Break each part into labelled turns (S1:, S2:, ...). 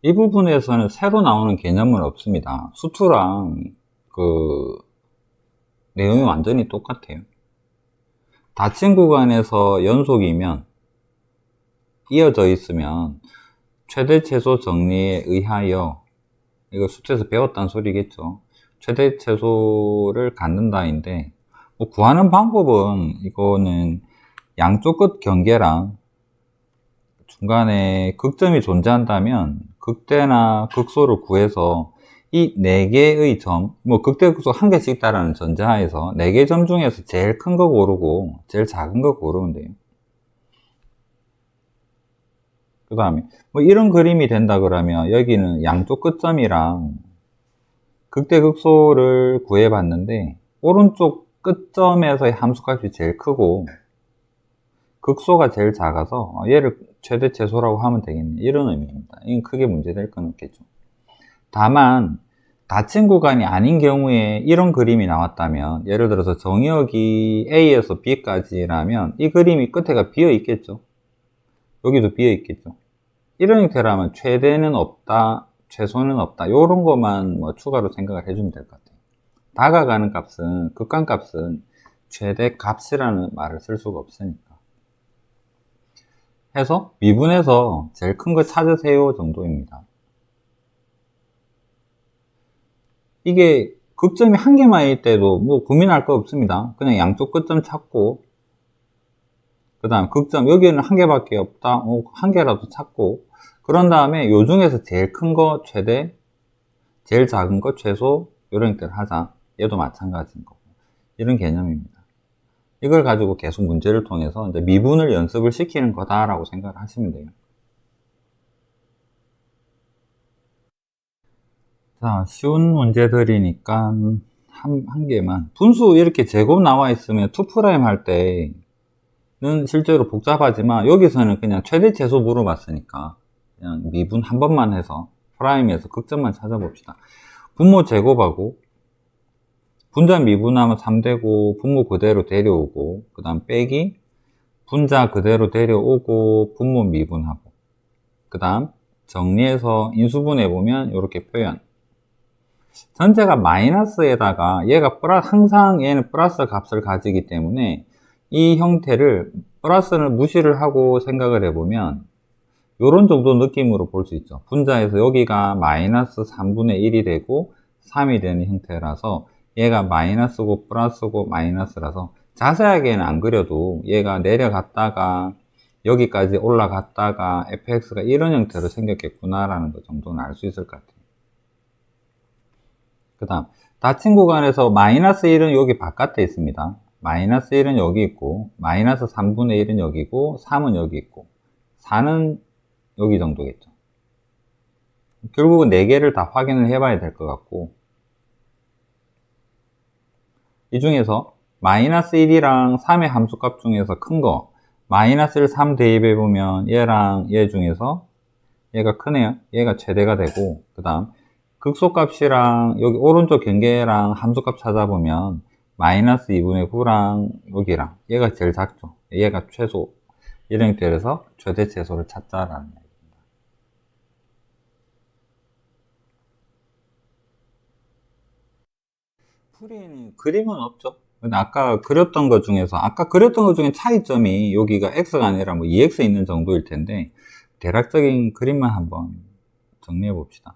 S1: 이 부분에서는 새로 나오는 개념은 없습니다. 수투랑 그 내용이 완전히 똑같아요. 닫힌 구간에서 연속이면 이어져 있으면 최대 최소 정리에 의하여, 이거 수트에서 배웠다는 소리겠죠. 최대 최소를 갖는다인데, 뭐 구하는 방법은 이거는 양쪽 끝 경계랑 중간에 극점이 존재한다면 극대나 극소를 구해서 이 4개의 점, 뭐 극대 극소 1개씩 있다라는 전제하에서 4개 점 중에서 제일 큰 거 고르고 제일 작은 거 고르면 돼요. 그 다음에 뭐 이런 그림이 된다 그러면 여기는 양쪽 끝점이랑 극대 극소를 구해 봤는데 오른쪽 끝점에서의 함수값이 제일 크고 극소가 제일 작아서 얘를 최대 최소라고 하면 되겠네, 이런 의미입니다. 이건 크게 문제될 건 없겠죠. 다만 닫힌 구간이 아닌 경우에 이런 그림이 나왔다면, 예를 들어서 정의역이 A에서 B까지라면 이 그림이 끝에가 비어 있겠죠. 여기도 비어 있겠죠. 이런 형태라면 최대는 없다, 최소는 없다, 이런 것만 뭐 추가로 생각을 해주면 될 것 같아요. 다가가는 값은, 극간값은 최대 값이라는 말을 쓸 수가 없으니까. 해서 미분에서 제일 큰 거 찾으세요 정도입니다. 이게 극점이 1개만일 때도 뭐 고민할 거 없습니다. 그냥 양쪽 끝점 찾고, 그 다음 극점 여기는 1개밖에 없다, 1개라도 찾고, 그런 다음에 요 중에서 제일 큰 거 최대, 제일 작은 거 최소, 이런 형태를 하자. 얘도 마찬가지인 거고, 이런 개념입니다. 이걸 가지고 계속 문제를 통해서 이제 미분을 연습을 시키는 거다라고 생각을 하시면 돼요. 자, 쉬운 문제들이니까 한 개만. 분수 이렇게 제곱 나와 있으면 2' 할 때는 실제로 복잡하지만 여기서는 그냥 최대 최소 물어봤으니까 그냥 미분 한 번만 해서 프라임에서 극점만 찾아봅시다. 분모 제곱하고 분자 미분하면 3되고 분모 그대로 데려오고, 그 다음 빼기 분자 그대로 데려오고 분모 미분하고, 그 다음 정리해서 인수분해보면 이렇게 표현. 전체가 마이너스에다가 얘가 항상 얘는 플러스 값을 가지기 때문에 이 형태를 플러스를 무시를 하고 생각을 해보면 이런 정도 느낌으로 볼 수 있죠. 분자에서 여기가 마이너스 3분의 1이 되고 3이 되는 형태라서 얘가 마이너스고 플러스고 마이너스라서 자세하게는 안 그려도 얘가 내려갔다가 여기까지 올라갔다가 fx가 이런 형태로 생겼겠구나라는 것 정도는 알 수 있을 것 같아요. 그 다음 닫힌 구간에서 마이너스 1은 여기 바깥에 있습니다. 마이너스 1은 여기 있고, 마이너스 3분의 1은 여기고, 3은 여기 있고, 4는 여기 정도겠죠. 결국은 4개를 다 확인을 해봐야 될 것 같고, 이 중에서 마이너스 1이랑 3의 함수값 중에서 큰 거, 마이너스를 3 대입해보면 얘랑 얘 중에서 얘가 크네요. 얘가 최대가 되고, 그 다음 극소값이랑 여기 오른쪽 경계랑 함수값 찾아보면 마이너스 2분의 9랑 여기랑 얘가 제일 작죠. 얘가 최소. 이런 형태에서 최대 최소를 찾자라는 얘기입니다. 풀이는 그림은 없죠. 근데 아까 그렸던 것 중에 차이점이 여기가 x가 아니라 뭐 2x 있는 정도일 텐데, 대략적인 그림만 한번 정리해 봅시다.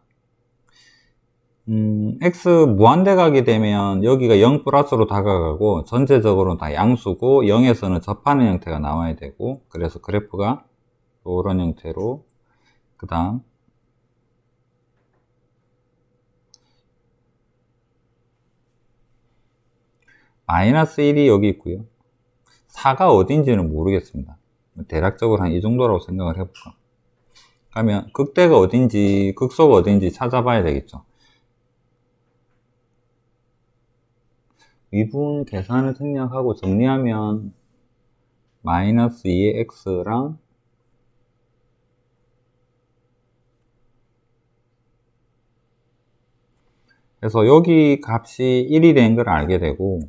S1: x 무한대 가게 되면 여기가 0 플러스로 다가가고 전체적으로 다 양수고 0에서는 접하는 형태가 나와야 되고, 그래서 그래프가 이런 형태로, 그 다음 마이너스 1이 여기 있고요. 4가 어딘지는 모르겠습니다. 대략적으로 한 이 정도라고 생각을 해볼까. 그러면 극대가 어딘지 극소가 어딘지 찾아봐야 되겠죠. 미분 계산을 생략하고 정리하면 마이너스 2의 x랑 그래서 여기 값이 1이 된 걸 알게 되고,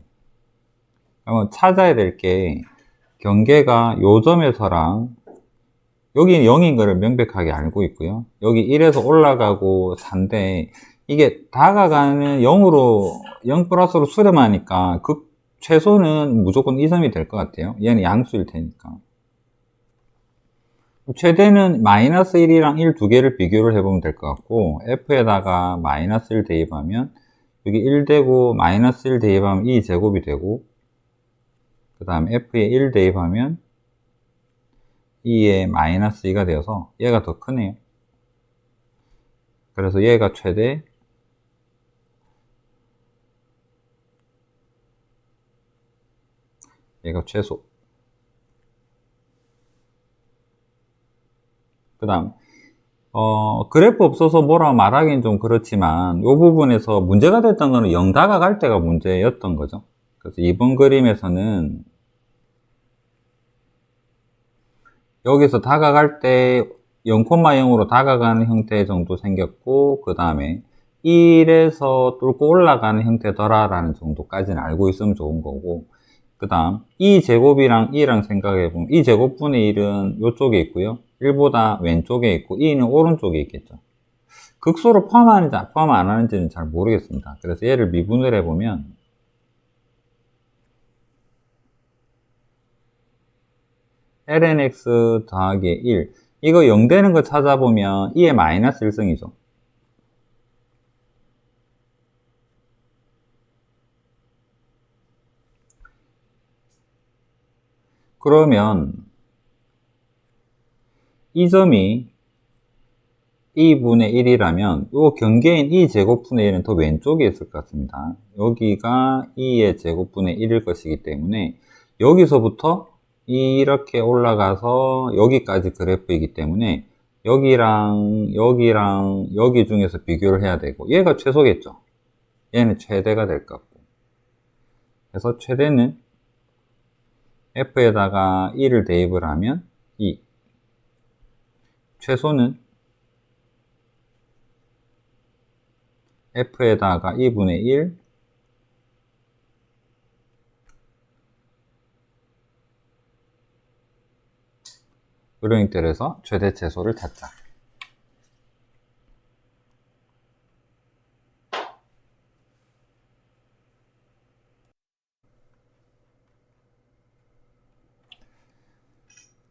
S1: 그러면 찾아야 될 게 경계가 요 점에서랑 여기 0인 거를 명백하게 알고 있고요. 여기 1에서 올라가고 4인데 이게 다가가는 0으로 0 플러스로 수렴하니까 최소는 무조건 이 점이 될 것 같아요. 얘는 양수일 테니까. 최대는 마이너스 1이랑 1 두 개를 비교를 해보면 될 것 같고, f에다가 마이너스 1 대입하면 여기 1 되고 마이너스 1 대입하면 2 제곱이 되고, 그 다음 f에 1 대입하면 2에 마이너스 2가 되어서 얘가 더 크네요. 그래서 얘가 최대, 얘가 최소. 그 다음 그래프 없어서 뭐라 말하기는 좀 그렇지만 이 부분에서 문제가 됐던 거는 0 다가갈 때가 문제였던 거죠. 그래서 이번 그림에서는 여기서 다가갈 때 0,0으로 다가가는 형태 정도 생겼고, 그 다음에 1에서 뚫고 올라가는 형태더라라는 정도까지는 알고 있으면 좋은 거고, 그 다음 2제곱이랑 2랑 생각해보면 2제곱분의 1은 이쪽에 있고요, 1보다 왼쪽에 있고 2는 오른쪽에 있겠죠. 극소를 포함하는지 포함 안 하는지는 잘 모르겠습니다. 그래서 얘를 미분을 해보면 lnx 더하기 1, 이거 0 되는 거 찾아보면 2의 마이너스 1승이죠. 그러면 이 점이 2분의 1이라면 이 경계인 2제곱분의 1은 더 왼쪽에 있을 것 같습니다. 여기가 2의 제곱분의 1일 것이기 때문에 여기서부터 이렇게 올라가서 여기까지 그래프이기 때문에 여기랑 여기 중에서 비교를 해야 되고, 얘가 최소겠죠. 얘는 최대가 될 것 같고, 그래서 최대는 f에다가 1을 대입을 하면 2, 최소는 f에다가 2분의 1, 요령iter에서 최대 최소를 찾자.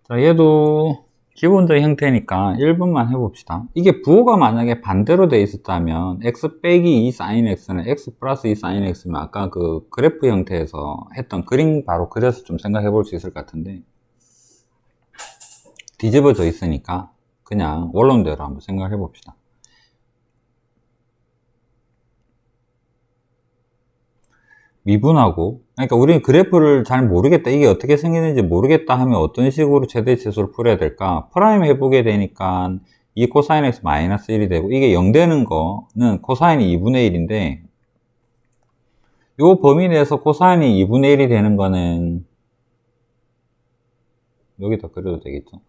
S1: 자, 얘도 기본적인 형태니까 1분만 해봅시다. 이게 부호가 만약에 반대로 돼 있었다면 x 빼기 2 sin x는 x 플러스 2 sin x면 아까 그 그래프 형태에서 했던 그림 바로 그려서 좀 생각해 볼 수 있을 것 같은데, 뒤집어져 있으니까 그냥 원론대로 한번 생각해 봅시다. 미분하고, 그러니까 우리는 그래프를 잘 모르겠다, 이게 어떻게 생기는지 모르겠다 하면 어떤 식으로 최대 최소를 풀어야 될까? 프라임 해보게 되니까 2 코사인 x 마이너스 1이 되고, 이게 0 되는 거는 코사인이 2분의 1인데 요 범위 내에서 코사인이 2분의 1이 되는 거는 여기다 그려도 되겠죠.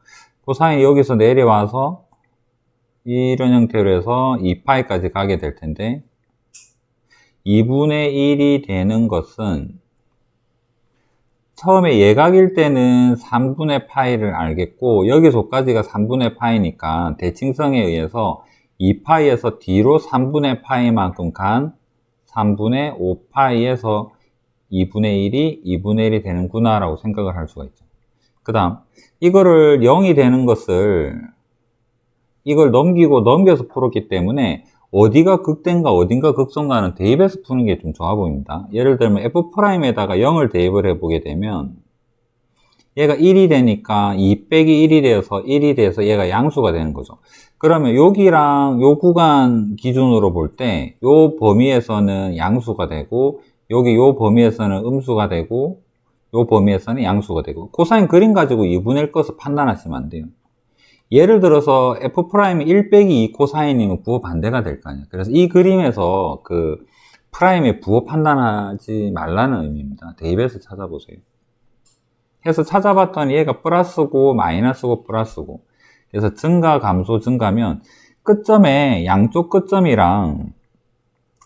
S1: 코사인이 여기서 내려와서 이런 형태로 해서 2파이까지 가게 될 텐데, 2분의 1이 되는 것은 처음에 예각일 때는 3분의 파이를 알겠고, 여기서까지가 3분의 파이니까 대칭성에 의해서 2파이에서 뒤로 3분의 파이만큼 간 3분의 5파이에서 2분의 1이 2분의 1이 되는구나 라고 생각을 할 수가 있죠. 그 다음 이거를 0이 되는 것을 이걸 넘겨서 풀었기 때문에 어디가 극대인가 어딘가 극소인가는 대입해서 푸는 게 좀 좋아 보입니다. 예를 들면 f'에다가 0을 대입을 해보게 되면 얘가 1이 되니까 2 빼기 1이 되어서 1이 돼서 얘가 양수가 되는 거죠. 그러면 여기랑 요 구간 기준으로 볼 때 요 범위에서는 양수가 되고, 여기 요 범위에서는 음수가 되고, 요 범위에서는 양수가 되고, 코사인 그림 가지고 2분의 1 것을 판단하시면 안 돼요. 예를 들어서 f'이 1 빼기 2 코사인이면 부호 반대가 될 거 아니에요. 그래서 이 그림에서 그 프라임의 부호 판단하지 말라는 의미입니다. 대입해서 찾아보세요. 해서 찾아봤더니 얘가 플러스고 마이너스고 플러스고, 그래서 증가 감소 증가면 끝점에 양쪽 끝점이랑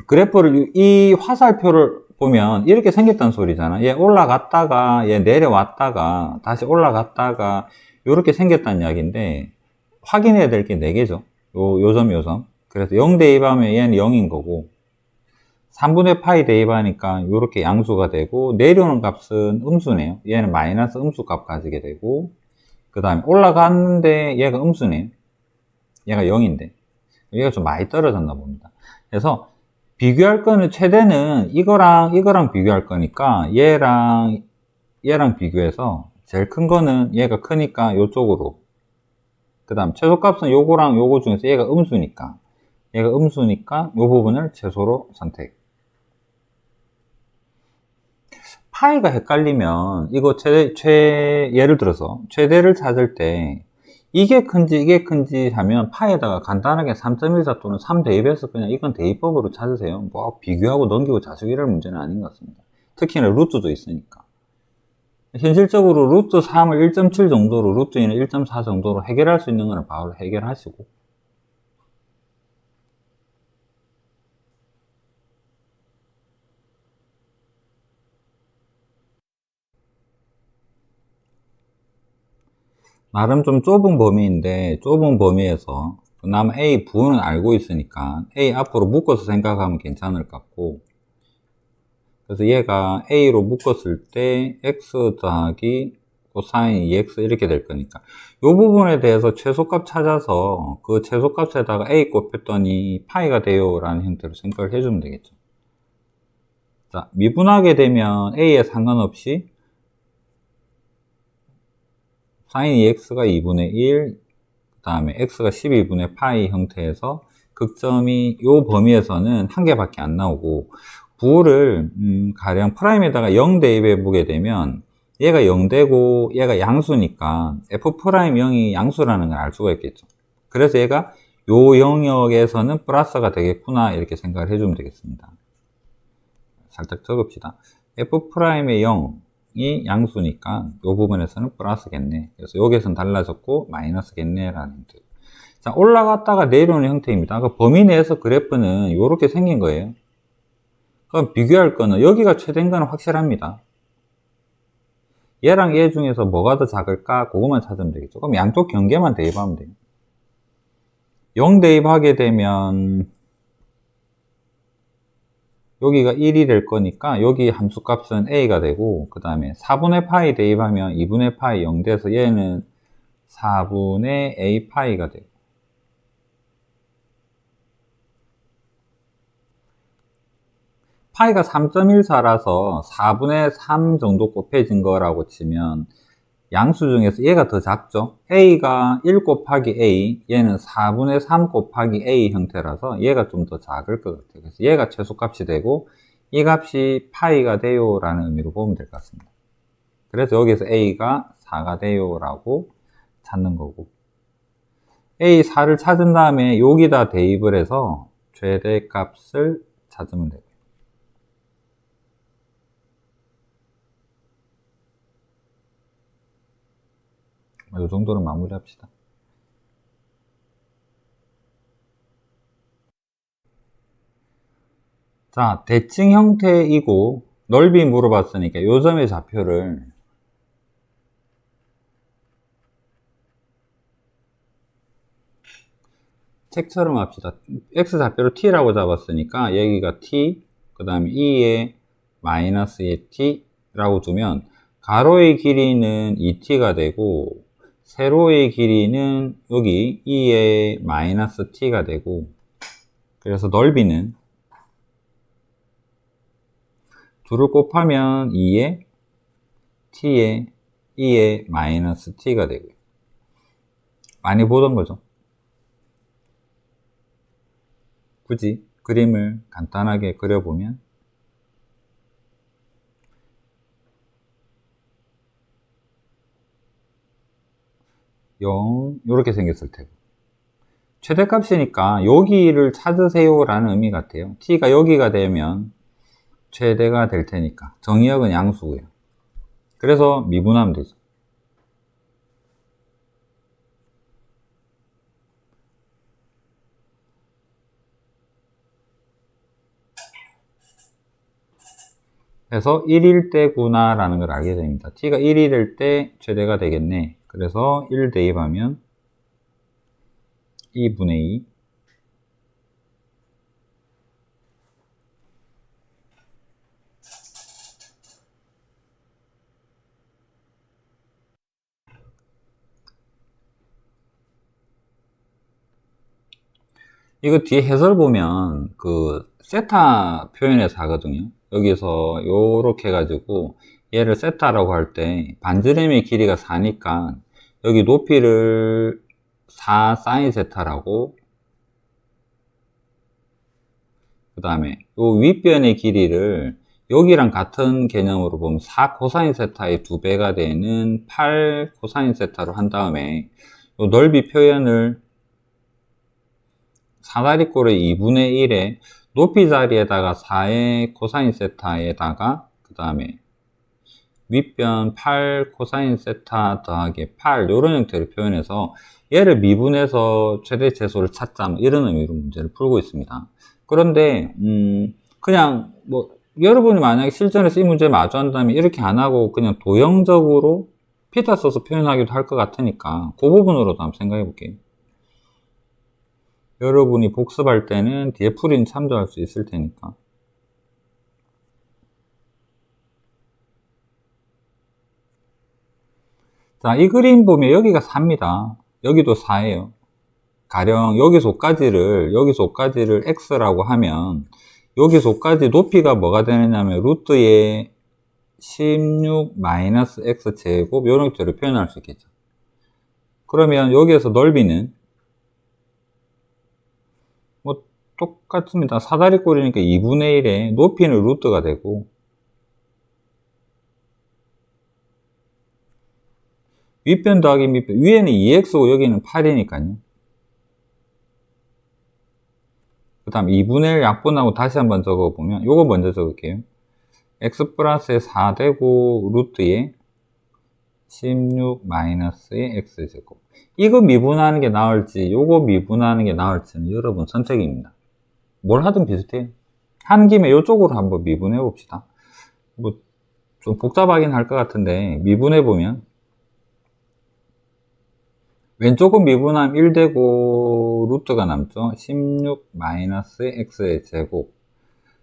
S1: 그래프를 이 화살표를 보면 이렇게 생겼다는 소리잖아. 얘 올라갔다가 얘 내려왔다가 다시 올라갔다가 요렇게 생겼다는 이야기인데, 확인해야 될 게 4개죠. 요점. 그래서 0 대입하면 얘는 0인 거고, 3분의 파이 대입하니까 요렇게 양수가 되고, 내려오는 값은 음수네요. 얘는 마이너스 음수 값 가지게 되고, 그 다음에 올라갔는데 얘가 음수네요. 얘가 0인데. 얘가 좀 많이 떨어졌나 봅니다. 그래서 비교할 거는 최대는 이거랑 비교할 거니까 얘랑 비교해서 제일 큰 거는 얘가 크니까 요쪽으로, 그 다음 최소값은 요거랑 요거 중에서 얘가 음수니까 요 부분을 최소로 선택. 파이가 헷갈리면 이거 예를 들어서 최대를 찾을 때 이게 큰지 하면 파에다가 간단하게 3.14 또는 3 대입해서 그냥 이건 대입법으로 찾으세요. 뭐 비교하고 넘기고 자수기 이럴 문제는 아닌 것 같습니다. 특히나 루트도 있으니까. 현실적으로 루트 3을 1.7 정도로, 루트 2는 1.4 정도로 해결할 수 있는 거는 바로 해결하시고, 나름 좀 좁은 범위인데 좁은 범위에서 그나마 A 부호는 알고 있으니까 A 앞으로 묶어서 생각하면 괜찮을 것 같고, 그래서 얘가 A로 묶었을 때 X 더하기 코사인 2X 이렇게 될 거니까 이 부분에 대해서 최소값 찾아서 그 최소값에다가 A 곱했더니 파이가 돼요 라는 형태로 생각을 해주면 되겠죠. 자, 미분하게 되면 A에 상관없이 sin 2x가 2분의 1, 그 다음에 x가 12분의 파이 형태에서 극점이 요 범위에서는 한 개밖에 안 나오고, 부호를 가령 프라임에다가 0 대입해 보게 되면 얘가 0되고 얘가 양수니까 f'0이 양수라는 걸 알 수가 있겠죠. 그래서 얘가 요 영역에서는 플러스가 되겠구나 이렇게 생각을 해주면 되겠습니다. 살짝 적읍시다. f'의 0이 양수니까 이 부분에서는 플러스겠네. 그래서 여기에서는 달라졌고 마이너스겠네 라는 형태. 자, 올라갔다가 내려오는 형태입니다. 그 범위 내에서 그래프는 이렇게 생긴 거예요. 그럼 비교할 거는 여기가 최대인 거는 확실합니다. 얘랑 얘 중에서 뭐가 더 작을까? 그것만 찾으면 되겠죠. 그럼 양쪽 경계만 대입하면 돼요. 0 대입하게 되면 여기가 1이 될 거니까 여기 함수값은 a가 되고, 그 다음에 4분의 파이 대입하면 2분의 파이 0 돼서 얘는 4분의 a 파이가 되고, 파이가 3.14라서 4분의 3 정도 곱해진 거라고 치면 양수 중에서 얘가 더 작죠. a가 1 곱하기 a, 얘는 4분의 3 곱하기 a 형태라서 얘가 좀 더 작을 것 같아요. 그래서 얘가 최소값이 되고 이 값이 파이가 돼요 라는 의미로 보면 될 것 같습니다. 그래서 여기서 a가 4가 돼요 라고 찾는 거고, a 4를 찾은 다음에 여기다 대입을 해서 최대값을 찾으면 되고, 이 정도로 마무리 합시다. 자, 대칭 형태이고 넓이 물어봤으니까 요점의 좌표를 책처럼 합시다. x좌표를 t라고 잡았으니까 여기가 t, 그 다음에 2에 마이너스의 t라고 두면 가로의 길이는 2t가 되고 세로의 길이는 여기 2에 마이너스 t가 되고, 그래서 넓이는 둘을 곱하면 2에 t에 2에 마이너스 t가 되고요. 많이 보던 거죠. 굳이 그림을 간단하게 그려보면 0 이렇게 생겼을 테고, 최대값이니까 여기를 찾으세요 라는 의미 같아요. t가 여기가 되면 최대가 될 테니까 정의역은 양수고요. 그래서 미분하면 되죠. 그래서 1일 때구나 라는 걸 알게 됩니다. t가 1이 될 때 최대가 되겠네. 그래서 1 대입하면 2분의 2. 이거 뒤에 해설 보면 그 세타 표현에서 하거든요. 여기서 요렇게 해가지고 얘를 세타라고 할 때 반지름의 길이가 4니까 여기 높이를 4 사인 세타라고, 그 다음에 요 윗변의 길이를 여기랑 같은 개념으로 보면 4 코사인 세타의 2배가 되는 8 코사인 세타로 한 다음에 요 넓이 표현을 사다리꼴의 2분의 1에 높이 자리에다가 4의 코사인 세타에다가 그 다음에 윗변 8 코사인 세타 더하기 8 이런 형태로 표현해서 얘를 미분해서 최대 최소를 찾자 뭐 이런 의미로 문제를 풀고 있습니다. 그런데 그냥 뭐 여러분이 만약에 실전에서 이 문제 마주한다면 이렇게 안 하고 그냥 도형적으로 피타 써서 표현하기도 할 것 같으니까 그 부분으로도 한번 생각해 볼게요. 여러분이 복습할 때는 뒤에 풀이는 참조할 수 있을 테니까. 자, 이 그림 보면 여기가 4입니다. 여기도 4예요. 가령 여기서까지를 x라고 하면 여기서까지 높이가 뭐가 되느냐면 루트의 16 마이너스 x 제곱 이런 형태로 표현할 수 있겠죠. 그러면 여기에서 넓이는 뭐 똑같습니다. 사다리꼴이니까 2분의 1에 높이는 루트가 되고 윗변 더하기 밑변, 위에는 2x고 여기는 8이니까요. 그 다음 2분의 1 약분하고 다시 한번 적어보면 요거 먼저 적을게요. x 플러스에 4 되고 루트에 16 마이너스의 x제곱. 이거 미분하는 게 나을지 요거 미분하는 게 나을지는 여러분 선택입니다. 뭘 하든 비슷해요. 한 김에 요쪽으로 한번 미분해 봅시다. 뭐 좀 복잡하긴 할 것 같은데 미분해 보면 왼쪽은 미분하면 1 되고 루트가 남죠. 16 마이너스의 x의 제곱.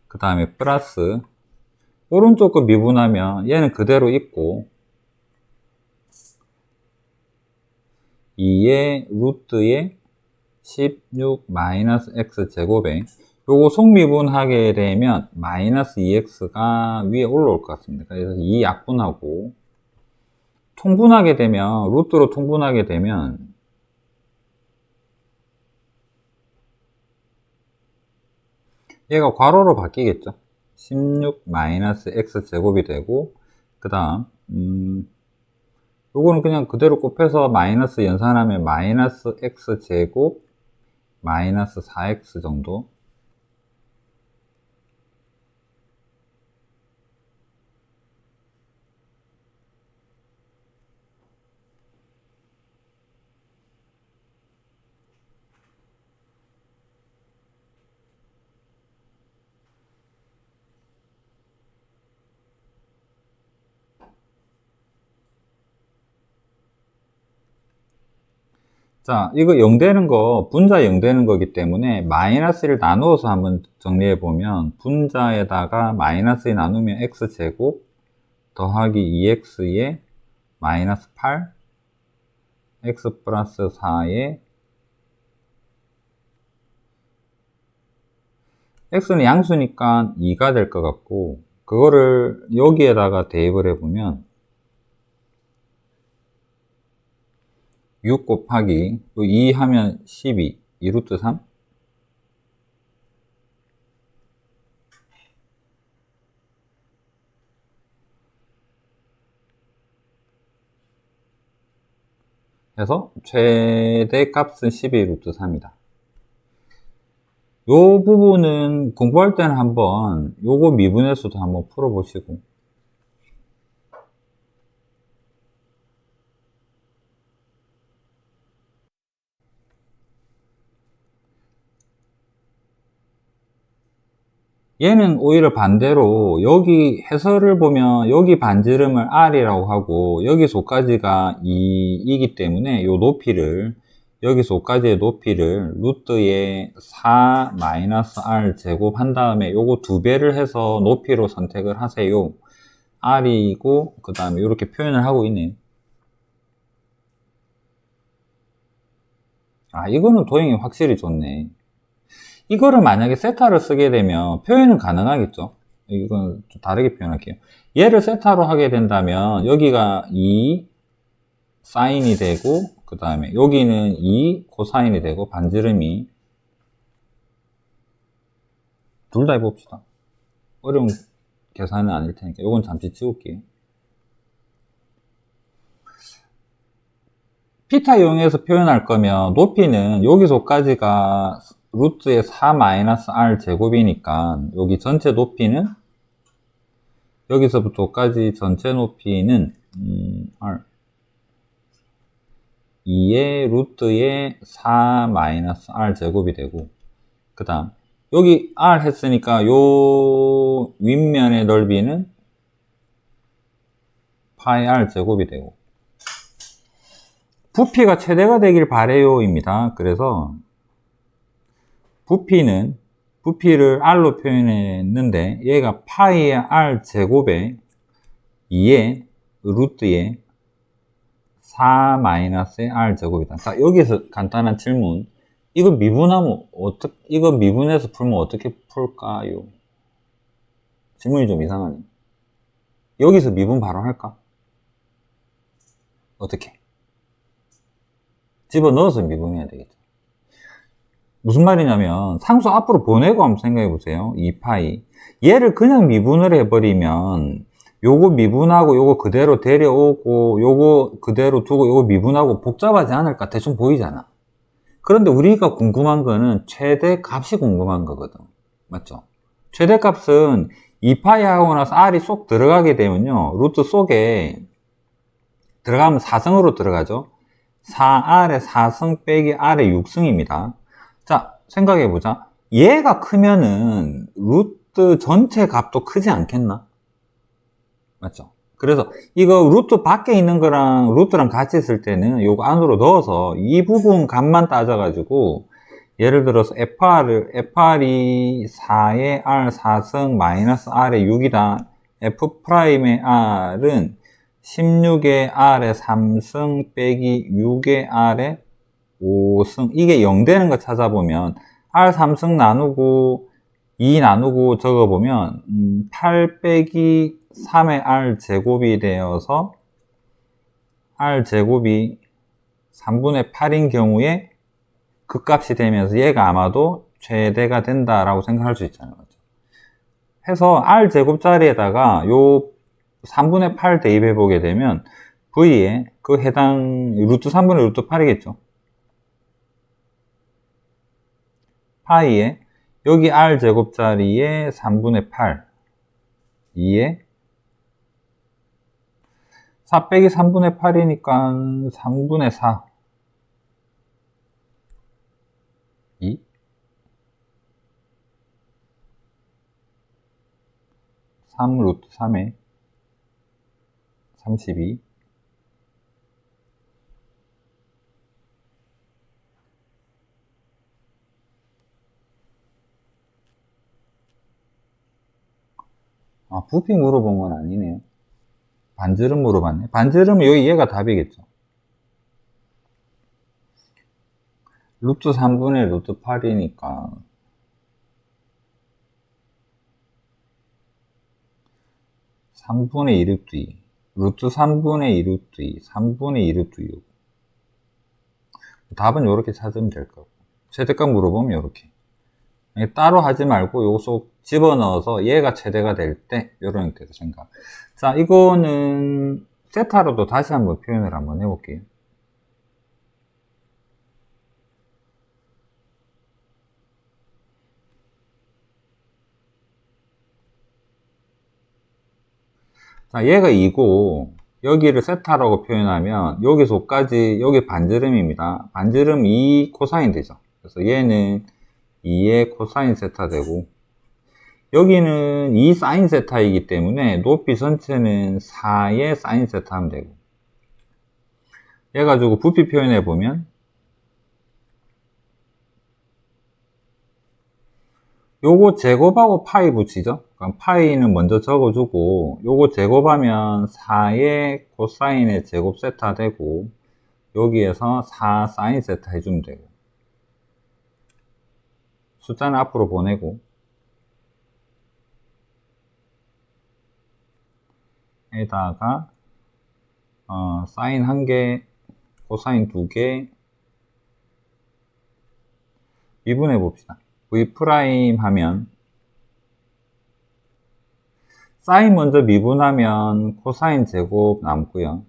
S1: 그 다음에 플러스 오른쪽 거 미분하면 얘는 그대로 있고 2의 루트의 16 마이너스 x 제곱에 요거 속미분하게 되면 마이너스 2x가 위에 올라올 것 같습니다. 그래서 2 약분하고 통분하게 되면 루트로 통분하게 되면 얘가 괄호로 바뀌겠죠. 16 마이너스 x 제곱이 되고 그 다음 요거는 그냥 그대로 곱해서 마이너스 연산하면 마이너스 x 제곱 마이너스 4x 정도. 자, 이거 0 되는 거, 분자 0 되는 거기 때문에 마이너스를 나누어서 한번 정리해 보면 분자에다가 마이너스 나누면 x제곱 더하기 2x에 마이너스 8 x 플러스 4에 x는 양수니까 2가 될 것 같고 그거를 여기에다가 대입을 해보면 6 곱하기 2 하면 12 2루트 3 해서 최대 값은 12루트 3이다. 요 부분은 공부할 때는 한번 요거 미분에서도 한번 풀어보시고 얘는 오히려 반대로 여기 해설을 보면 여기 반지름을 R이라고 하고 여기서까지가 2이기 때문에 요 높이를 여기서까지의 높이를 루트의 4-R 제곱 한 다음에 요거 2배를 해서 높이로 선택을 하세요. R이고 그 다음에 이렇게 표현을 하고 있네요. 아, 이거는 도형이 확실히 좋네. 이거를 만약에 세타를 쓰게 되면 표현은 가능하겠죠. 이건 좀 다르게 표현할게요. 얘를 세타로 하게 된다면 여기가 2 사인이 되고 그 다음에 여기는 2 코사인이 되고 반지름이 둘 다 해봅시다. 어려운 계산은 아닐 테니까 이건 잠시 지울게요. 피타 이용해서 표현할 거면 높이는 여기서까지가 루트의 4-R 제곱이니까 여기 전체 높이는 여기서부터까지 전체 높이는 R 2의 루트의 4-R 제곱이 되고 그 다음 여기 R 했으니까 요 윗면의 넓이는 파이 R 제곱이 되고 부피가 최대가 되길 바래요 입니다. 그래서 부피를 R로 표현했는데 얘가 파이의 R 제곱에 2의 루트의 4-R 제곱이다. 자, 여기서 간단한 질문. 이거 미분하면 이거 미분해서 풀면 어떻게 풀까요? 질문이 좀 이상하네. 여기서 미분 바로 할까? 어떻게? 집어넣어서 미분해야 되겠죠. 무슨 말이냐면 상수 앞으로 보내고 한번 생각해 보세요. 2파이 얘를 그냥 미분을 해버리면 요거 미분하고 요거 그대로 데려오고 요거 그대로 두고 요거 미분하고 복잡하지 않을까 대충 보이잖아. 그런데 우리가 궁금한 거는 최대값이 궁금한 거거든. 맞죠? 최대값은 2파이 하고 나서 R이 쏙 들어가게 되면요 루트 속에 들어가면 4승으로 들어가죠. 4R의 4승 빼기 R의 6승입니다. 자, 생각해보자. 얘가 크면은 루트 전체 값도 크지 않겠나? 맞죠? 그래서 이거 루트 밖에 있는 거랑 루트랑 같이 있을 때는 요거 안으로 넣어서 이 부분 값만 따져가지고 예를 들어서 FR이 4의 R 4승 마이너스 R의 6이다. F'의 R은 16의 R의 3승 빼기 6의 R의 5승 이게 0 되는 거 찾아보면 R 3승 나누고 2 나누고 적어보면 8 빼기 3의 R 제곱이 되어서 R 제곱이 3분의 8인 경우에 그 값이 되면서 얘가 아마도 최대가 된다라고 생각할 수 있잖아요. 해서 R 제곱 자리에다가 요 3분의 8 대입해 보게 되면 V에 그 해당 루트 3분의 루트 8이겠죠. 파이에 여기 R 제곱자리에 3분의 8 2에 4 빼기 3분의 8이니까 3분의 4 2 3 루트 3에 32 아, 부피 물어본 건 아니네요. 반지름 물어봤네. 반지름은 여기 얘가 답이겠죠. 루트 3분의 루트 8이니까 3분의 2 루트 2 루트 3분의 2 루트 2 3분의 2 루트 6 답은 이렇게 찾으면 될 거고 최대값 물어보면 이렇게 따로 하지 말고 요거 속 집어넣어서 얘가 최대가 될 때 이런 형태로 생각. 자, 이거는 세타로도 다시 한번 표현을 한번 해볼게요. 자, 얘가 2고 여기를 세타라고 표현하면 여기서까지 여기 반지름입니다. 반지름 2 코사인 되죠. 그래서 얘는 2의 코사인 세타 되고 여기는 2 사인 세타이기 때문에 높이 전체는 4의 사인 세타 하면 되고, 얘 가지고 부피 표현해 보면 요거 제곱하고 파이 붙이죠. 그럼 파이는 먼저 적어주고 요거 제곱하면 4의 코사인의 제곱 세타 되고, 여기에서 4 사인 세타 해주면 되고, 숫자는 앞으로 보내고, 에다가 사인 1개, 코사인 2개 미분해 봅시다. V 프라임 하면 사인 먼저 미분하면 코사인 제곱 남고요.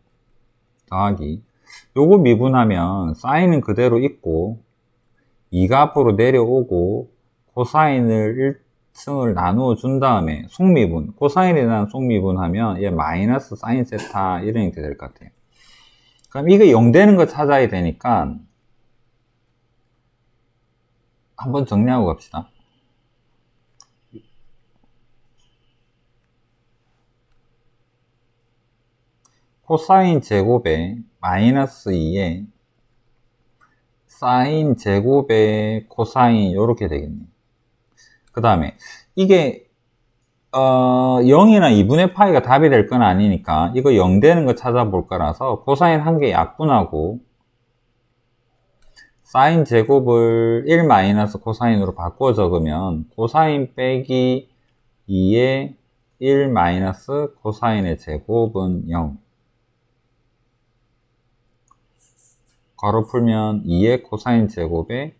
S1: 더하기 요거 미분하면 사인은 그대로 있고 2가 앞으로 내려오고 코사인을 1층을 나누어 준 다음에 속미분, 코사인에 대한 속미분하면 얘 마이너스 사인 세타 이렇게 될 것 같아요. 그럼 이거 0 되는 거 찾아야 되니까 한번 정리하고 갑시다. 코사인 제곱에 마이너스 2에 사인 제곱에 코사인 이렇게 되겠네요. 그 다음에 이게 0이나 2분의 파이가 답이 될 건 아니니까 이거 0 되는 거 찾아볼 거라서 코사인 1개 약분하고 사인 제곱을 1 마이너스 코사인으로 바꿔 적으면 코사인 빼기 2의 1 마이너스 코사인의 제곱은 0. 괄호 풀면 2의 코사인 제곱에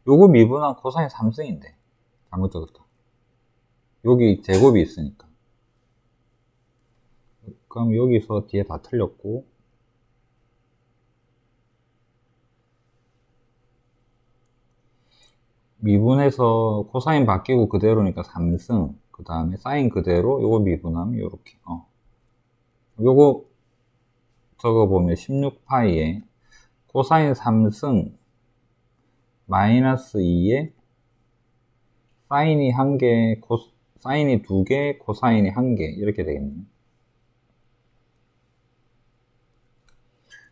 S1: 요거 미분한 코사인 3승인데 잘못 적었다. 여기 제곱이 있으니까. 그럼 여기서 뒤에 다 틀렸고, 미분해서 코사인 바뀌고 그대로니까 3승, 그 다음에 사인 그대로 요거 미분하면 요렇게 요거 적어보면 16파이에 코사인 3승 마이너스 2에 사인이 1개, 사인이 2개, 코사인이 1개 이렇게 되겠네요.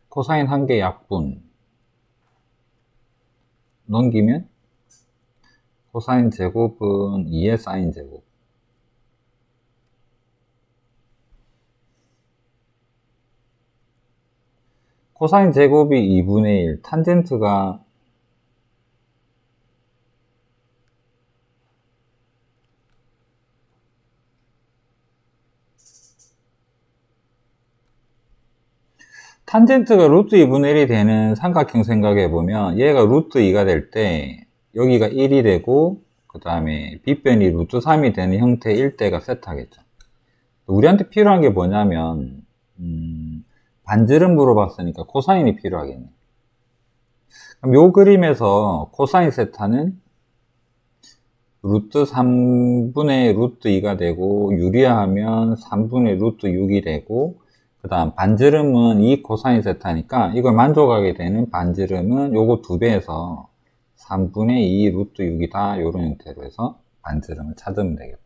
S1: 코사인 1개 약분 넘기면 코사인 제곱은 2의 사인 제곱, 코사인 제곱이 2분의 1, 탄젠트가 루트 2분의 1이 되는 삼각형 생각해보면 얘가 루트 2가 될 때 여기가 1이 되고 그 다음에 빗변이 루트 3이 되는 형태의 일대가 세타겠죠. 우리한테 필요한 게 뭐냐면 반지름 물어봤으니까 코사인이 필요하겠네. 그럼 요 그림에서 코사인 세타는 루트 3분의 루트 2가 되고 유리하면 3분의 루트 6이 되고, 그 다음 반지름은 2 코사인 세타니까 이걸 만족하게 되는 반지름은 요거 2배에서 3분의 2 루트 6이다, 요런 형태로 해서 반지름을 찾으면 되겠다.